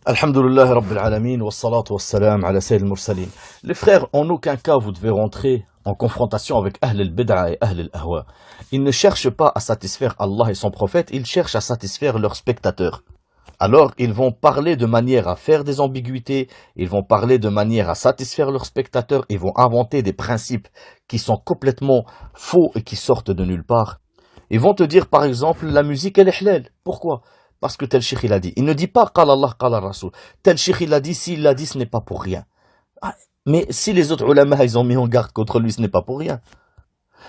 Alhamdulillah Rabbil Alamin, wassalatu wassalam ala Sayyid al-Mursalin. Les frères, en aucun cas vous devez rentrer en confrontation avec Ahl al-Bid'a et Ahl al-Ahwa. Ils ne cherchent pas à satisfaire Allah et son prophète, ils cherchent à satisfaire leurs spectateurs. Alors, ils vont parler de manière à faire des ambiguïtés, ils vont parler de manière à satisfaire leurs spectateurs, ils vont inventer des principes qui sont complètement faux et qui sortent de nulle part. Ils vont te dire, par exemple, la musique elle est halal. Pourquoi? Parce que tel cheikh il a dit. Il ne dit pas qala Allah, qala Rasoul. Tel cheikh il a dit, s'il l'a dit, ce n'est pas pour rien. Ah, mais si les autres ulama ils ont mis en garde contre lui, ce n'est pas pour rien.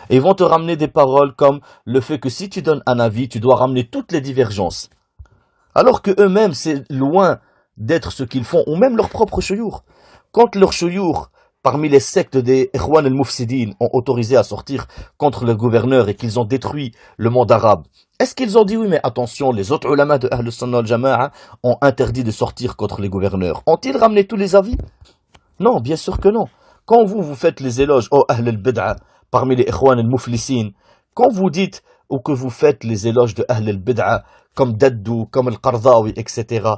Et ils vont te ramener des paroles comme le fait que si tu donnes un avis, tu dois ramener toutes les divergences. Alors que eux-mêmes, c'est loin d'être ce qu'ils font, ou même leur propre chouyour. Quand leurs chouyour, parmi les sectes des Ikhwan al-Mufsidin, ont autorisé à sortir contre le gouverneur et qu'ils ont détruit le monde arabe, est-ce qu'ils ont dit oui, mais attention, les autres ulama de Ahl Sunnah al-Jama'a ont interdit de sortir contre les gouverneurs? Ont-ils ramené tous les avis? Non, bien sûr que non. Quand vous faites les éloges, oh Ahl al-Bid'a, parmi les Ikhwan al-Muflisin, quand vous dites ou que vous faites les éloges de Ahl al-Bid'a, comme Daddou, comme Al-Qardawi, etc.,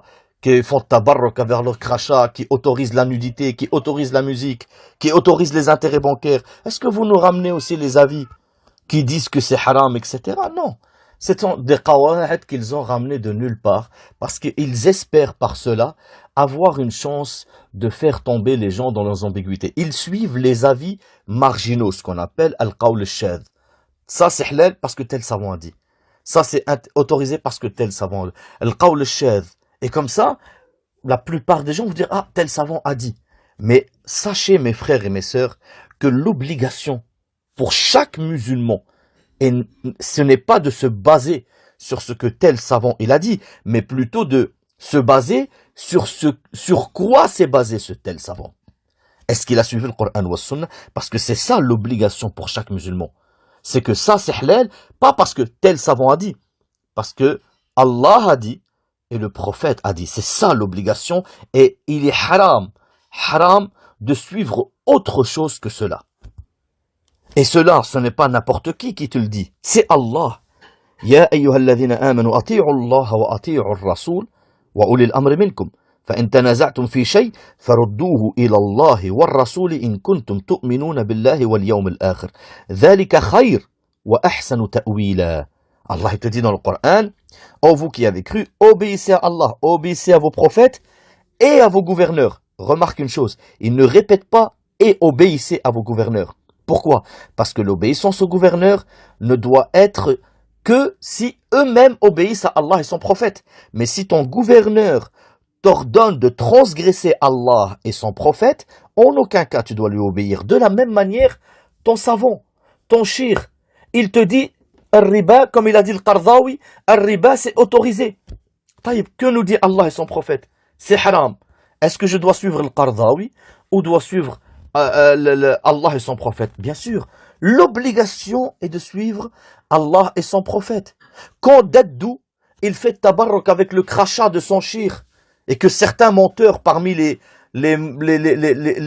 qui font tabarruk vers leur crachat, qui autorisent la nudité, qui autorisent la musique, qui autorisent les intérêts bancaires, est-ce que vous nous ramenez aussi les avis qui disent que c'est haram, etc.? Non. Ce sont des qawa'id qu'ils ont ramenés de nulle part, parce qu'ils espèrent par cela avoir une chance de faire tomber les gens dans leurs ambiguïtés. Ils suivent les avis marginaux, ce qu'on appelle al-qawl al-shadh. Ça c'est halal parce que tel savant a dit. Ça c'est autorisé parce que tel savant a dit. Al-qawl al-shadh. Et comme ça, la plupart des gens vont dire, ah, tel savant a dit. Mais sachez, mes frères et mes sœurs, que l'obligation pour chaque musulman, et ce n'est pas de se baser sur ce que tel savant il a dit, mais plutôt de se baser sur quoi s'est basé ce tel savant. Est-ce qu'il a suivi le Coran ou la Sunna? Parce que c'est ça l'obligation pour chaque musulman. C'est que ça c'est halal, pas parce que tel savant a dit, parce que Allah a dit, et le prophète a dit. C'est ça l'obligation, et il est haram de suivre autre chose que cela. Et cela, ce n'est pas n'importe qui te le dit, c'est Allah. Ya ayyuhalladhina amanu ati'u Allah wa ati'u ar-rasul wa ulil amri minkum. فإن تنازعتم في شيء فردوه إلى الله والرسول إن كنتم تؤمنون بالله واليوم الآخر ذلك خير وأحسن تأويلا. Allah te dit dans le Coran, ô vous qui avez cru, obéissez à Allah, obéissez à vos prophètes et à vos gouverneurs. Remarque une chose, il ne répète pas et obéissez à vos gouverneurs. Pourquoi? Parce que l'obéissance aux gouverneurs ne doit être que si eux-mêmes obéissent à Allah et son prophète. Mais si ton gouverneur t'ordonne de transgresser Allah et son prophète, en aucun cas tu dois lui obéir. De la même manière, ton savant, ton shir, il te dit Al-riba, comme il a dit le Qardawi, Al-riba c'est autorisé. Taïb, que nous dit Allah et son prophète? C'est haram. Est-ce que je dois suivre le Qardawi ou dois suivre Allah et son prophète? Bien sûr, l'obligation est de suivre Allah et son prophète. Quand Daddou, il fait tabarruk avec le crachat de son shir, et que certains menteurs parmi les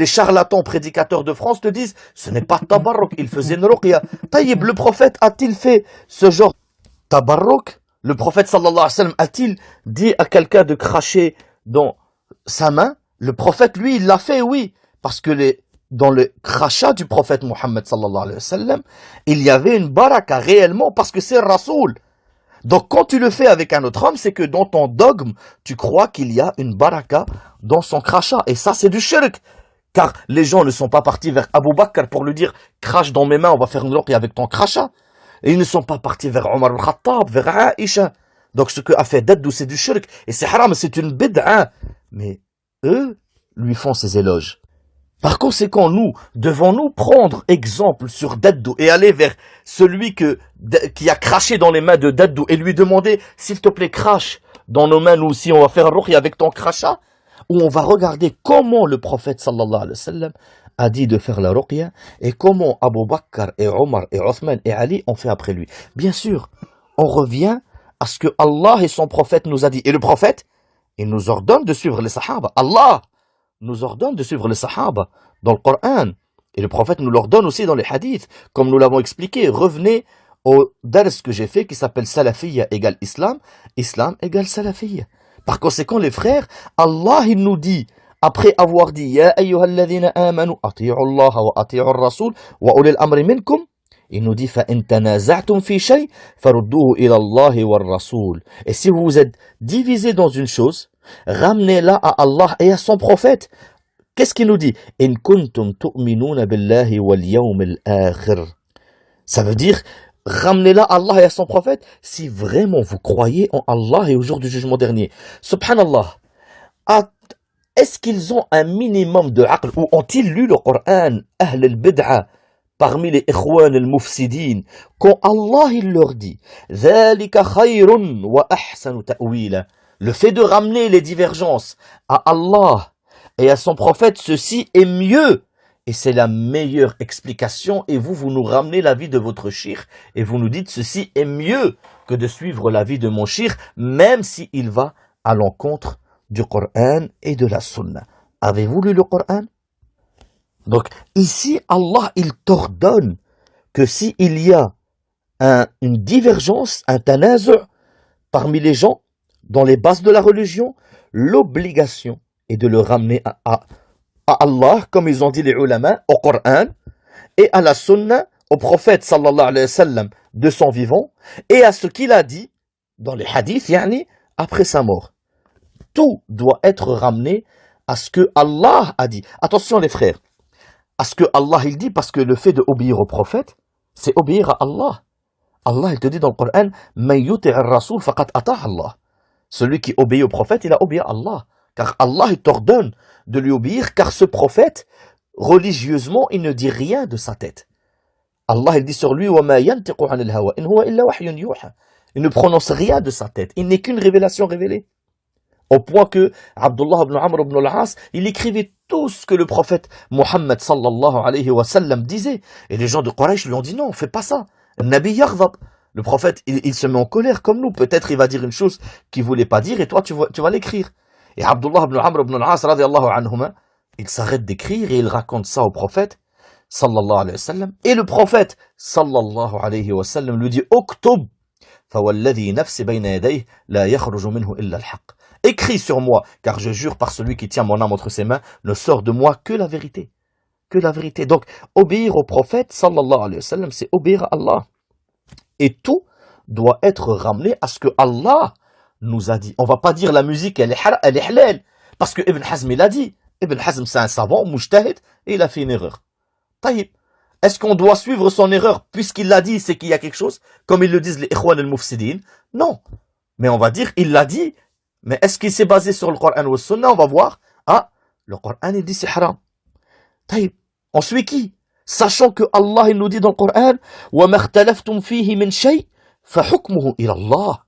charlatans prédicateurs de France te disent ce n'est pas tabarruk, il faisait une ruqya. Taïb, le prophète a-t-il fait ce genre tabarruk? Le prophète sallallahu alayhi wa sallam a-t-il dit à quelqu'un de cracher dans sa main? Le prophète, lui, il l'a fait, oui, parce que dans le crachat du prophète Mohammed sallallahu alayhi wa sallam, il y avait une baraka réellement parce que c'est Rasoul. Donc quand tu le fais avec un autre homme, c'est que dans ton dogme, tu crois qu'il y a une baraka dans son crachat. Et ça, c'est du shirk. Car les gens ne sont pas partis vers Abu Bakr pour lui dire « Crache dans mes mains, on va faire une ruqya avec ton crachat ». Et ils ne sont pas partis vers Omar al-Khattab, vers Aïcha. Donc ce que a fait Daddou, c'est du shirk. Et c'est haram, c'est une bid'a. Mais eux lui font ses éloges. Par conséquent, nous, devons-nous prendre exemple sur Daddou et aller vers celui qui a craché dans les mains de Daddou et lui demander, s'il te plaît, crache dans nos mains, nous aussi, on va faire un ruqya avec ton crachat? Ou on va regarder comment le prophète sallallahu alayhi wa sallam a dit de faire la ruqya et comment Abu Bakr et Omar et Othman et Ali ont fait après lui. Bien sûr, on revient à ce que Allah et son prophète nous a dit. Et le prophète, il nous ordonne de suivre les sahaba. Allah nous ordonne de suivre les sahaba dans le Coran. Et le prophète nous l'ordonne aussi dans les hadiths, comme nous l'avons expliqué. Revenez au dars que j'ai fait qui s'appelle Salafiyya égale Islam, Islam égale Salafiyya. Par conséquent, les frères, Allah, il nous dit, après avoir dit, Ya ayyuhalladhina amanu, ati'u Allah wa ati'u ar-rasul, wa ulil amri minkum, il nous dit, فَإِن تَنَازَعْتُمْ فِي شَيْءٍ فَرُدُّوهُ إِلَى اللَّهِ وَالرَّسُولِ. Et si vous vous êtes divisés dans une chose, ramenez-la à Allah et à son prophète. Qu'est-ce qu'il nous dit? إِن كُنتُمْ تُؤْمِنُونَ بِاللَّهِ وَالْيَوْمِ الْآخِرِ. Ça veut dire, ramenez-la à Allah et à son prophète si vraiment vous croyez en Allah et au jour du jugement dernier. Subhanallah. Est-ce qu'ils ont un minimum de aql ou ont-ils lu le Coran, Ahl al-Bid'a, parmi les Ikhwan al-Mufsidin, quand Allah il leur dit ذَلِكَ خَيْرٌ وَأَحْسَنُ تَأْوِيلًا, le fait de ramener les divergences à Allah et à son prophète, ceci est mieux et c'est la meilleure explication, et vous nous ramenez l'avis de votre shir et vous nous dites ceci est mieux que de suivre l'avis de mon shir, même s'il va à l'encontre du Coran et de la Sunna. Avez-vous lu le Coran? Donc ici, Allah, il t'ordonne que s'il y a une divergence, un tanazu' parmi les gens, dans les bases de la religion, l'obligation est de le ramener à Allah, comme ils ont dit les ulama, au Coran, et à la Sunna, au prophète sallallahu alayhi wa sallam de son vivant, et à ce qu'il a dit dans les hadiths, yani, après sa mort. Tout doit être ramené à ce que Allah a dit. Attention les frères, à ce que Allah il dit, parce que le fait d'obéir au prophète, c'est obéir à Allah. Allah il te dit dans le Coran, Man yuti' ar-rasul faqad ata' Allah. Celui qui obéit au prophète, il a obéi à Allah. Car Allah il t'ordonne de lui obéir, car ce prophète, religieusement, il ne dit rien de sa tête. Allah il dit sur lui, وَمَا يَنْتِقُ عَنِ الْهَوَى إِنْ هُوَ إِلَّا وَحْيٌ يُوحَى. Il ne prononce rien de sa tête. Il n'est qu'une révélation révélée. Au point que Abdullah ibn Amr ibn al-As, il écrivait tout ce que le prophète Mohammed sallallahu alayhi wa sallam disait. Et les gens de Quraysh lui ont dit non, fais pas ça. Nabi yaghdab. Le prophète, il se met en colère comme nous. Peut-être il va dire une chose qu'il voulait pas dire et toi tu vas l'écrire. Et Abdullah ibn Amr ibn al-As radiyallahu anhuma, il s'arrête d'écrire et il raconte ça au prophète sallallahu alayhi wa sallam. Et le prophète sallallahu alayhi wa sallam lui dit Uktub, fawalladhi nafsi bayna yadayhi la yakhruju minhu illa al-haqq. Écris sur moi, car je jure par celui qui tient mon âme entre ses mains, ne sort de moi que la vérité. Que la vérité. Donc, obéir au prophète, sallallahu alayhi wa sallam, c'est obéir à Allah. Et tout doit être ramené à ce que Allah nous a dit. On va pas dire la musique, elle est halal. Parce que Ibn Hazm, il a dit. Ibn Hazm, c'est un savant, mujtahid, et il a fait une erreur. Taïb. Est-ce qu'on doit suivre son erreur, puisqu'il l'a dit, c'est qu'il y a quelque chose, comme ils le disent les Ikhwan al-Mufsidin? Non. Mais on va dire, il l'a dit. Mais est-ce qu'il s'est basé sur le Coran ou le Sunna? On va voir. Ah, le Coran, il dit c'est haram. Taïb. On suit qui? Sachant que Allah, il nous dit dans le Coran, وَمَا اخْتَلَفْتُمْ فِيهِ مِنْ شَيْءٍ فَحُكْمُهُ إِلَى اللَّهِ.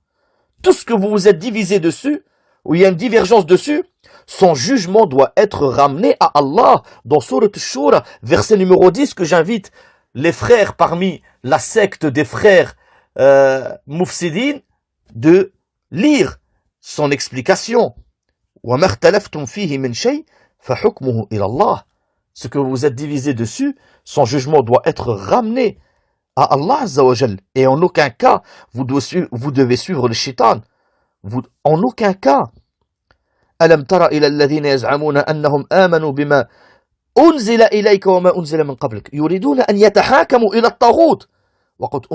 Tout ce que vous vous êtes divisé dessus, où il y a une divergence dessus, son jugement doit être ramené à Allah. Dans Surat Ash-Shura, verset numéro 10, que j'invite les frères parmi la secte des frères Mufsidin de lire son explication. وَمَا اخْتَلَفْتُمْ فِيهِ مِنْ شَيْءٍ فَحُكْمُهُ إِلَى اللَّهِ. Ce que vous êtes divisé dessus, son jugement doit être ramené à Allah Azza wa Jal. Et en aucun cas, vous devez suivre le shaitan. En aucun cas. أَلَمْ تَرَ إِلَى الَّذِينَ يَزْعَمُونَ أَنَّهُمْ آمَنُوا بِمَا أُنزِلَ إِلَيْكَ وَمَا أُنزِلَ مِنْ قَبْلِكَ يُرِيدُونَ أَنْ يَتَحَاكَمُوا إِلَى الطَّاغُوتِ وَقَدْ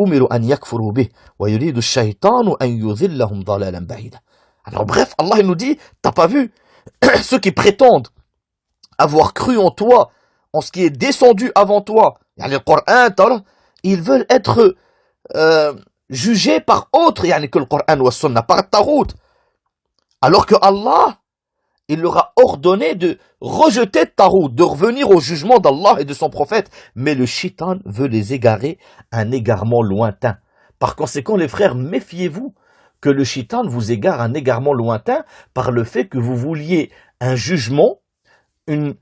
أُمِرُوا أَنْ يَكْفُرُوا بِهِ وَيُرِيدُ الشَّيْطَانُ أَنْ يُضِلَّهُمْ ضَلَالًا بَعِيدًا. Alors bref, Allah il nous dit, t'as pas vu ceux qui prétendent avoir cru en toi, en ce qui est descendu avant toi, le Coran, ils veulent être jugés par autre que le Coran ou le Sunna, par Tarout. Alors que Allah, il leur a ordonné de rejeter Tarout, de revenir au jugement d'Allah et de son prophète. Mais le shaitan veut les égarer, un égarement lointain. Par conséquent, les frères, méfiez-vous que le shaitan vous égare un égarement lointain par le fait que vous vouliez un jugement, un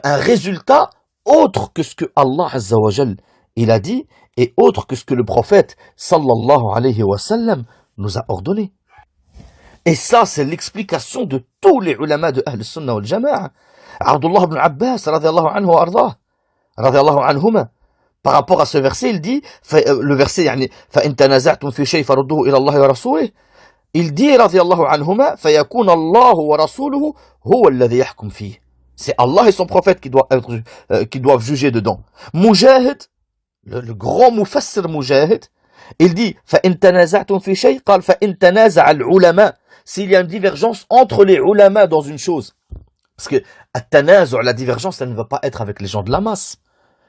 résultat autre que ce que Allah Azza wa Jal il a dit et autre que ce que le prophète sallallahu alayhi wa sallam nous a ordonné. Et ça, c'est l'explication de tous les ulama de Ahl Sunnah wal Jama'a. Abdullah ibn Abbas radiyallahu anhu wa ardah, radiyallahu anhuma, par rapport à ce verset, il dit, le verset, فَإِن تَنَازَعْتُمْ فِي شَيْءٍ فَرُدُّوهُ إِلَى اللَّهِ وَرَسُولِهِ. il dit, radiyallahu anhuma, فَيَكُونَ اللَّهُ وَرَسُولُهُ هُوَ الَّذِي يَحْكُمْ فِيهِ. C'est Allah et son prophète qui doivent juger dedans. Mujahid, le grand mufassir Mujahid, il dit فَإِن تَنَازَعْتُمْ فِي شَيْءٍ قال فَإِن تَنَازَعَ الْعُلَمَاء. S'il y a une divergence entre les ulama dans une chose, parce que la divergence, ça ne va pas être avec les gens de la masse.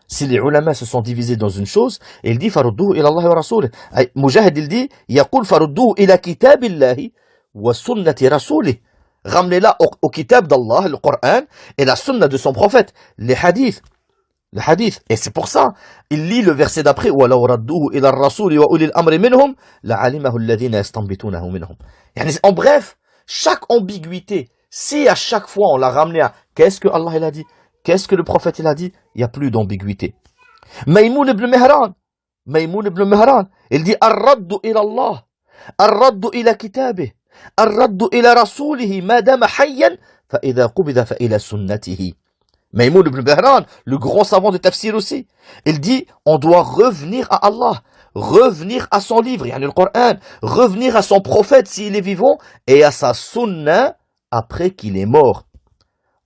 Si les ulama se sont divisés dans une chose, il dit farudduhu ila Allah wa rasoulih. Mujahid il dit yaqul farudduhu ila kitabillahi wa sunnati rasoulih. Ramenez-la au kitab d'Allah, le Coran, et la sunna de son prophète, les hadiths. Le hadith. Et c'est pour ça, il lit le verset d'après وَلَوْ رَدُّوهُ إِلَى الرَّسُولِ وَأُولِي الْأَمْرِ مِنْهُمْ لَعَلِمَهُ الَّذِينَ يَسْتَنْبِطُونَهُ مِنْهُمْ. En bref, chaque ambiguïté, si à chaque fois on l'a ramené à qu'est-ce que Allah il a dit, qu'est-ce que le prophète il a dit, il n'y a plus d'ambiguïté. Maïmoun ibn Mihran, il dit Ar-raddu ila Allah, Ar-raddu ila kitabih, Ar-raddu ila rasulihi, ma dama hayyan, fa idha qubida fa ila sunnatihi. Maïmoun ibn Mihran, le grand savant de tafsir aussi, il dit on doit revenir à Allah, revenir à son livre, yani le Coran, revenir à son prophète s'il est vivant, et à sa sunna après qu'il est mort.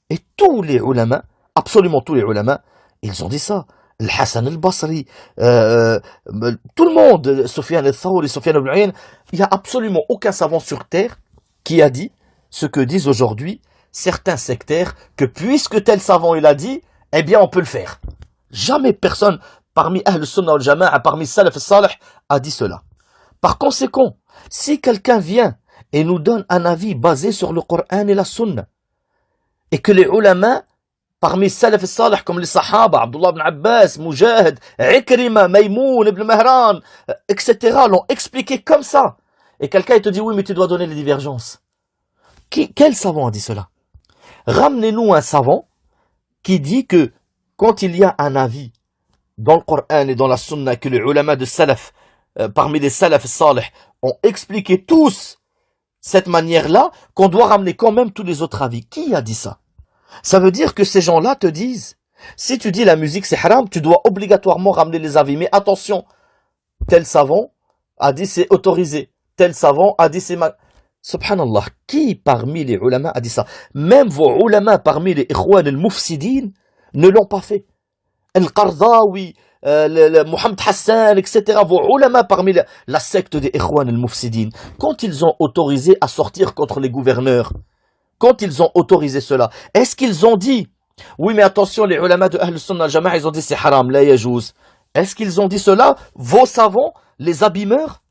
Et tous les ulama, absolument tous les ulama, ils ont dit ça. Le Hassan al-Basri, tout le monde, Sufyan al-Thawri, Sufyan ibn Uyayna, il n'y a absolument aucun savant sur terre qui a dit ce que disent aujourd'hui certains sectaires, que puisque tel savant il a dit, eh bien on peut le faire. Jamais personne parmi Ahl Sunnah wal Jama'a, parmi Salaf al-Salih, a dit cela. Par conséquent, si quelqu'un vient et nous donne un avis basé sur le Coran et la Sunna, et que les ulama, parmi Salaf al-Salih, comme les Sahaba, Abdullah ibn Abbas, Mujahid, Ikrima, Maïmoun ibn Mihran, etc., l'ont expliqué comme ça, et quelqu'un te dit, oui, mais tu dois donner les divergences. Quel savant a dit cela? Ramenez-nous un savant qui dit que quand il y a un avis dans le Coran et dans la Sunna que les ulama de Salaf, parmi les Salaf al-Salih, ont expliqué tous cette manière-là, qu'on doit ramener quand même tous les autres avis. Qui a dit ça? Ça veut dire que ces gens-là te disent, si tu dis la musique c'est haram, tu dois obligatoirement ramener les avis. Mais attention, tel savant a dit c'est autorisé, tel savant a dit c'est mal. Subhanallah, qui parmi les ulama a dit ça? Même vos ulama parmi les ikhwan al-mufsidin ne l'ont pas fait. Al-Qardawi, Mohamed Hassan, etc. Vos ulama parmi la secte des ikhwan al-mufsidin, quand ils ont autorisé à sortir contre les gouverneurs, quand ils ont autorisé cela, est-ce qu'ils ont dit, oui mais attention, les ulama de Ahl Sunnah al-Jama'a, ils ont dit c'est haram, la yajouz. Est-ce qu'ils ont dit cela, vos savants, les abîmeurs?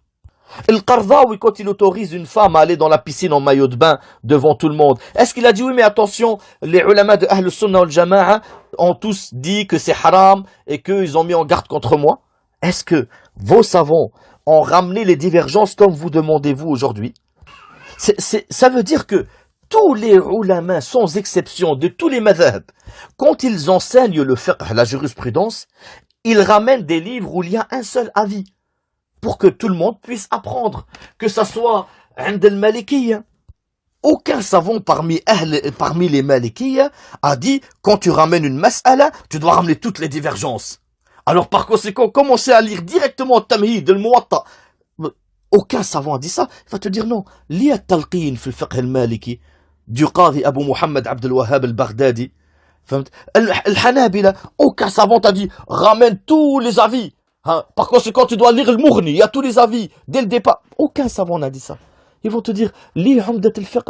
Al-Qardawi, quand il autorise une femme à aller dans la piscine en maillot de bain devant tout le monde, est-ce qu'il a dit oui mais attention, les ulama de Ahl Sunnah al-Jama'a ont tous dit que c'est haram et qu'ils ont mis en garde contre moi? Est-ce que vos savants ont ramené les divergences comme vous demandez vous aujourd'hui? Ça veut dire que tous les ulama, sans exception, de tous les madhab, quand ils enseignent le fiqh, la jurisprudence, ils ramènent des livres où il y a un seul avis, pour que tout le monde puisse apprendre, que ça soit عند al-Malikiyya. Aucun savant parmi les Malikiyya a dit, quand tu ramènes une mas'ala, tu dois ramener toutes les divergences. Alors par conséquent, commencez à lire directement Tamhid, al-Muwatta. Aucun savant a dit ça. Il va te dire non. Lis al-Talqin fi al-fiqh al-Maliki du Qadi Abu Muhammad Abd al-Wahhab al-Baghdadi. Al-Hanabila, aucun savant t'a dit ramène tous les avis. Hein? Par conséquent, tu dois lire le Mourni, il y a tous les avis dès le départ. Aucun savant n'a dit ça. Ils vont te dire lis Umdat al-Fiqh.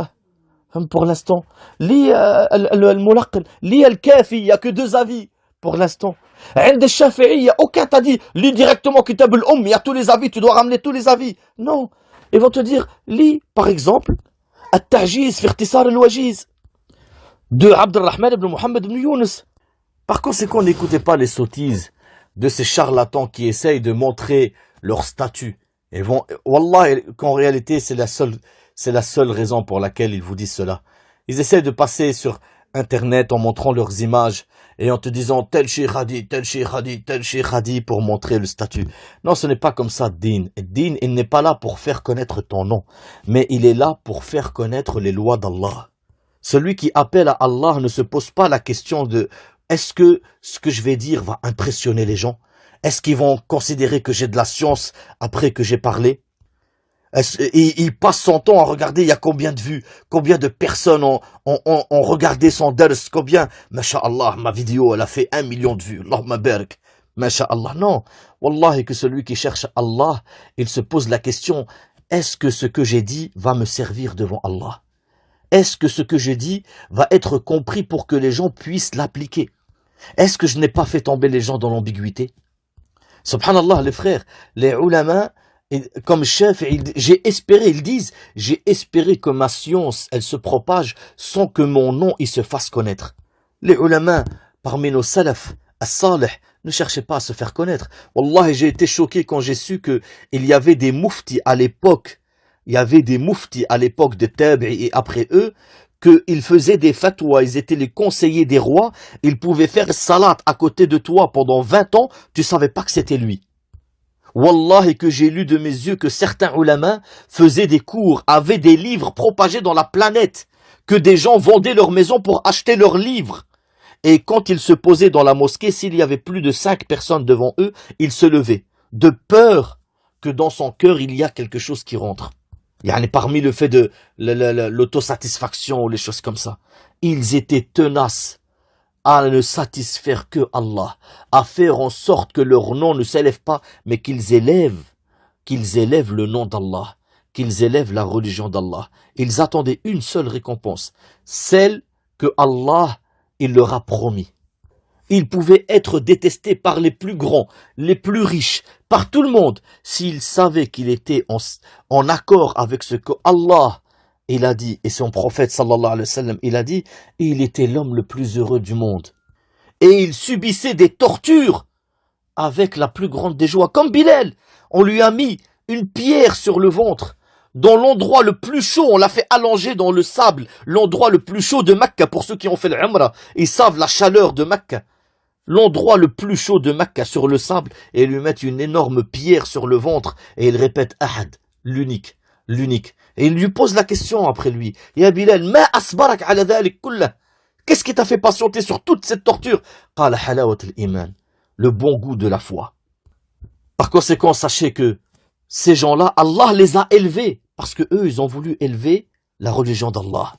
Pour l'instant, lis al-Mulaqqil, lis al-Kafi, il n'y a que 2 avis pour l'instant. عند الشافعية, aucun t'a dit lis directement Kitab al-Umm, il y a tous les avis, tu dois ramener tous les avis. Non, ils vont te dire lis par exemple At-Ta'jiz fi Ikhtisar al-Wajiz de Abdurrahman ibn Muhammad ibn Yunus. Par conséquent, n'écoutez pas les sottises de ces charlatans qui essayent de montrer leur statut. Et vont, wallah, qu'en réalité, c'est la seule raison pour laquelle ils vous disent cela. Ils essayent de passer sur Internet en montrant leurs images et en te disant tel cheikh a dit, tel cheikh a dit, tel cheikh a dit pour montrer le statut. Non, ce n'est pas comme ça, Din. Din, il n'est pas là pour faire connaître ton nom, mais il est là pour faire connaître les lois d'Allah. Celui qui appelle à Allah ne se pose pas la question de est-ce que ce que je vais dire va impressionner les gens? Est-ce qu'ils vont considérer que j'ai de la science après que j'ai parlé? Il passe son temps à regarder il y a combien de vues, combien de personnes ont regardé son dars, combien, masha'Allah, ma vidéo, elle a fait 1 million de vues, Allahumma barik, masha'Allah. Non, wallahi que celui qui cherche Allah, il se pose la question, est-ce que ce que j'ai dit va me servir devant Allah? Est-ce que ce que je dis va être compris pour que les gens puissent l'appliquer? Est-ce que je n'ai pas fait tomber les gens dans l'ambiguïté? Subhanallah, les frères, les ulama, comme chef, j'ai espéré, ils disent, j'ai espéré que ma science, elle se propage sans que mon nom, il se fasse connaître. Les ulama, parmi nos salaf, as-salih, ne cherchaient pas à se faire connaître. Wallah, j'ai été choqué quand j'ai su que il y avait des muftis à l'époque, il y avait des muftis à l'époque de Tabi'i et après eux, qu'ils faisaient des fatwas, ils étaient les conseillers des rois, ils pouvaient faire salat à côté de toi pendant 20 ans, tu savais pas que c'était lui. Wallahi que j'ai lu de mes yeux que certains ulama faisaient des cours, avaient des livres propagés dans la planète, que des gens vendaient leur maison pour acheter leurs livres. Et quand ils se posaient dans la mosquée, s'il y avait plus de 5 personnes devant eux, ils se levaient, de peur que dans son cœur il y a quelque chose qui rentre. Yani parmi le fait de l'autosatisfaction ou les choses comme ça. Ils étaient tenaces à ne satisfaire que Allah, à faire en sorte que leur nom ne s'élève pas, mais qu'ils élèvent le nom d'Allah, qu'ils élèvent la religion d'Allah. Ils attendaient une seule récompense, celle que Allah, il leur a promis. Ils pouvaient être détestés par les plus grands, les plus riches, par tout le monde, s'ils savaient qu'il était en accord avec ce que Allah, il a dit, et son prophète sallallahu alayhi wa sallam, il a dit, et il était l'homme le plus heureux du monde. Et il subissait des tortures avec la plus grande des joies. Comme Bilal, on lui a mis une pierre sur le ventre, dans l'endroit le plus chaud, on l'a fait allonger dans le sable, l'endroit le plus chaud de Mecca, pour ceux qui ont fait l'Umrah, ils savent la chaleur de Mecca. L'endroit le plus chaud de Mecca sur le sable, et lui mettent une énorme pierre sur le ventre, et il répète Ahad, l'unique, l'unique. Et il lui pose la question après lui, Ya Bilal, ma asbarak ala dhalik kullah? Qu'est-ce qui t'a fait patienter sur toute cette torture? Qala halawat al-iman, le bon goût de la foi. Par conséquent, sachez que ces gens-là, Allah les a élevés, parce que eux, ils ont voulu élever la religion d'Allah.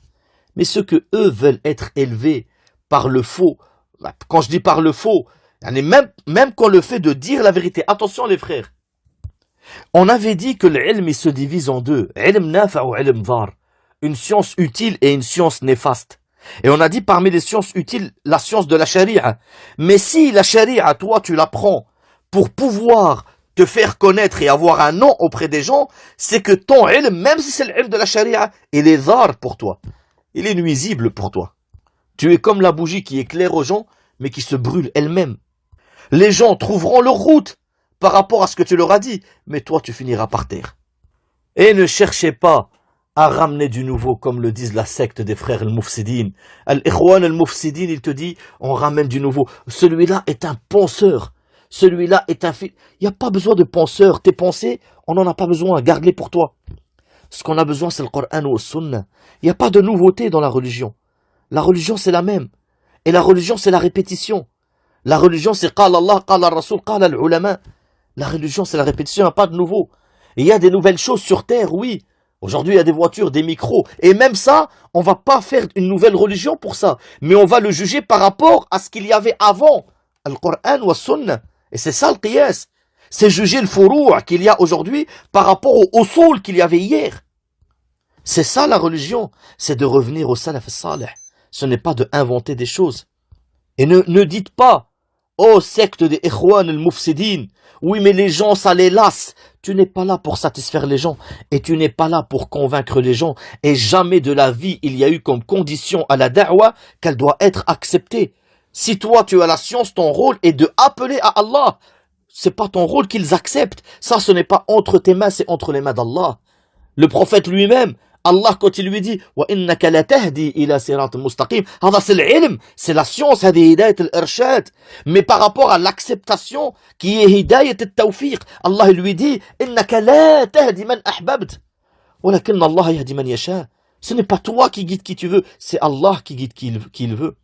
Mais ceux que eux veulent être élevés par le faux, quand je dis par le faux, même quand le fait de dire la vérité, attention les frères, on avait dit que l'ilm se divise en deux, ilm nafa ou ilm dhar, une science utile et une science néfaste. Et on a dit parmi les sciences utiles, la science de la charia. Mais si la charia, toi tu l'apprends pour pouvoir te faire connaître et avoir un nom auprès des gens, c'est que ton ilm, même si c'est l'ilm de la charia, il est dhar pour toi, il est nuisible pour toi. Tu es comme la bougie qui éclaire aux gens, mais qui se brûle elle-même. Les gens trouveront leur route par rapport à ce que tu leur as dit, mais toi tu finiras par terre. Et ne cherchez pas à ramener du nouveau, comme le disent la secte des frères al-Mufsidin. Al-Ikhwan al-Mufsidin, il te dit, on ramène du nouveau. Celui-là est un penseur. Celui-là est un Il n'y a pas besoin de penseur. Tes pensées, on n'en a pas besoin. Garde-les pour toi. Ce qu'on a besoin, c'est le Coran ou le Sunna. Il n'y a pas de nouveauté dans la religion. La religion, c'est la même. Et la religion, c'est la répétition. La religion, c'est Qala Allah, Qala Rasul, Qala al-Ulama. La religion, c'est la répétition, il n'y a pas de nouveau. Et il y a des nouvelles choses sur terre, oui. Aujourd'hui, il y a des voitures, des micros. Et même ça, on va pas faire une nouvelle religion pour ça. Mais on va le juger par rapport à ce qu'il y avait avant. Al-Qur'an ou Sunna. Et c'est ça le qiyas. C'est juger le furou' qu'il y a aujourd'hui par rapport au usul qu'il y avait hier. C'est ça la religion. C'est de revenir au salaf salih. Ce n'est pas de inventer des choses. Et ne dites pas, oh secte des Ikhwan al-Mufsidin, oui mais les gens ça les lasse. Tu n'es pas là pour satisfaire les gens et tu n'es pas là pour convaincre les gens. Et jamais de la vie il y a eu comme condition à la da'wa qu'elle doit être acceptée. Si toi tu as la science, ton rôle est de appeler à Allah. C'est pas ton rôle qu'ils acceptent. Ça ce n'est pas entre tes mains, c'est entre les mains d'Allah. Le prophète lui-même, Allah, quand il lui dit وَإِنَّكَ لَتَهْدِي إِلَى صِرَاطٍ مُسْتَقِيمٍ, c'est l'ilm, c'est la science, هذه هداية الإرشاد. Mais par rapport à l'acceptation qui est هداية التوفيق, Allah lui dit إِنَّكَ لَا تَهْدِي مَنْ أَحْبَبْتَ وَلَكِنَّ اللَّهَ يَهْدِي مَنْ يَشَاءُ. Ce n'est pas toi qui guide qui tu veux, c'est Allah qui guide qui il veut.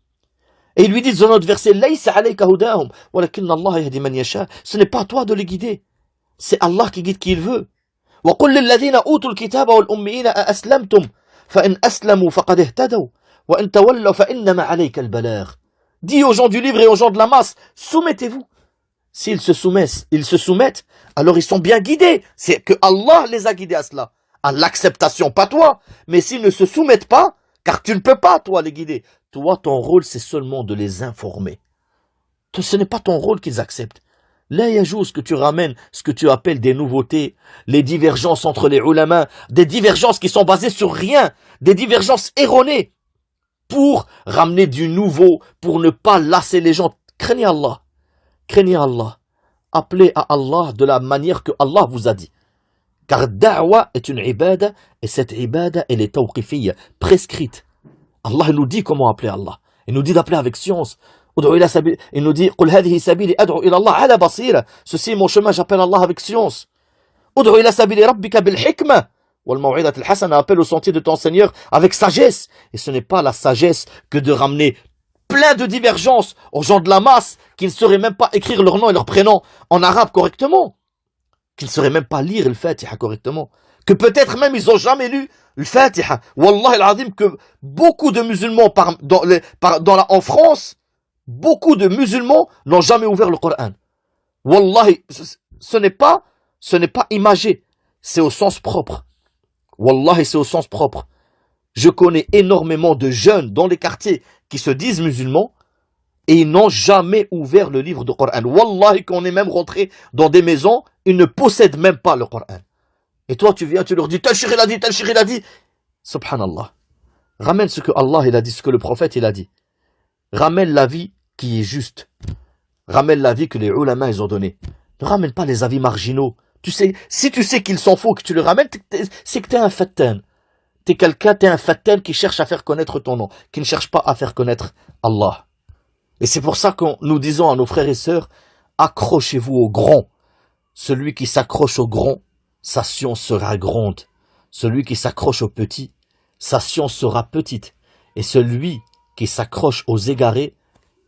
Et il lui dit dans notre verset لَيْسَ عَلَيْكَ هُدَاهُمْ وَلَكِنَّ اللَّهَ يَهْدِي مَنْ يَشَاءُ. Ce n'est pas toi de les guider, c'est Allah qui guide qui il veut. وقل للذين أوتوا الكتاب والأميين أأسلمتم فإن أسلموا فقد اهتدوا وإن تولوا فإنما عليك البلاغ. Dis aux gens du livre et aux gens de la masse, soumettez-vous. S'ils se soumettent, alors ils sont bien guidés. C'est que Allah les a guidés à cela, à l'acceptation, pas toi. Mais s'ils ne se soumettent pas, car tu ne peux pas, toi, les guider. Toi, ton rôle, c'est seulement de les informer. Ce n'est pas ton rôle qu'ils acceptent. Là, il y a juste que tu ramènes ce que tu appelles des nouveautés, les divergences entre les ulama, des divergences qui sont basées sur rien, des divergences erronées, pour ramener du nouveau, pour ne pas lasser les gens. Craignez Allah. Craignez Allah. Appelez à Allah de la manière que Allah vous a dit. Car da'wa est une ibada, et cette ibada, elle est tawqifiyya, prescrite. Allah nous dit comment appeler Allah. Il nous dit d'appeler avec science. Il nous dit, قُلْ هَذِهِ سَبِيلِ أَدْعُو إِلَى اللَّهِ عَلَى بَصِيرَةٍ. Ceci est mon chemin, j'appelle Allah avec science. ادعو إلى سبيل ربك بالحكمة والموعظة الحسنة. Appelle au sentier de ton Seigneur avec sagesse. Et ce n'est pas la sagesse que de ramener plein de divergences aux gens de la masse qui ne sauraient même pas écrire leur nom et leur prénom en arabe correctement, qui ne sauraient même pas lire le Fatiha correctement, que peut-être même ils n'ont jamais lu le Fatiha. Wallah al-Azim que beaucoup de musulmans en France, beaucoup de musulmans n'ont jamais ouvert le Coran. Wallahi, ce n'est pas imagé, c'est au sens propre. Wallahi, c'est au sens propre. Je connais énormément de jeunes dans les quartiers qui se disent musulmans et ils n'ont jamais ouvert le livre du Coran. Wallahi, qu'on est même rentré dans des maisons, ils ne possèdent même pas le Coran. Et toi, tu viens, tu leur dis, tel shir il a dit, tel shir il a dit. Subhanallah. Ramène ce que Allah il a dit, ce que le prophète il a dit. Ramène la vie qui est juste. Ramène la vie que les ulama ils ont donnée. Ne ramène pas les avis marginaux. Tu sais, si tu sais qu'ils sont faux, que tu les ramènes, c'est que t'es un fattan. T'es un fattan qui cherche à faire connaître ton nom, qui ne cherche pas à faire connaître Allah. Et c'est pour ça que nous disons à nos frères et sœurs, accrochez-vous au grand. Celui qui s'accroche au grand, sa science sera grande. Celui qui s'accroche au petit, sa science sera petite. Et celui qui s'accroche aux égarés,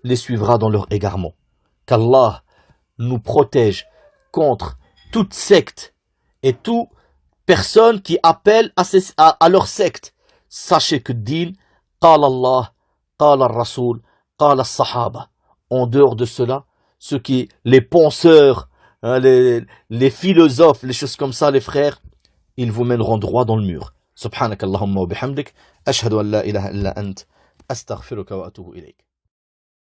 les suivra dans leur égarement. Qu'Allah nous protège contre toute secte et toute personne qui appelle à leur secte. Sachez que din, qala Allah, qala Rasoul, qala Sahaba. En dehors de cela, les penseurs, hein, les philosophes, les choses comme ça, les frères, ils vous mèneront droit dans le mur. Subhanakallahumma wa bihamdik, ashhadu an la ilaha illa ant, astaghfiruka wa atubu ilayk.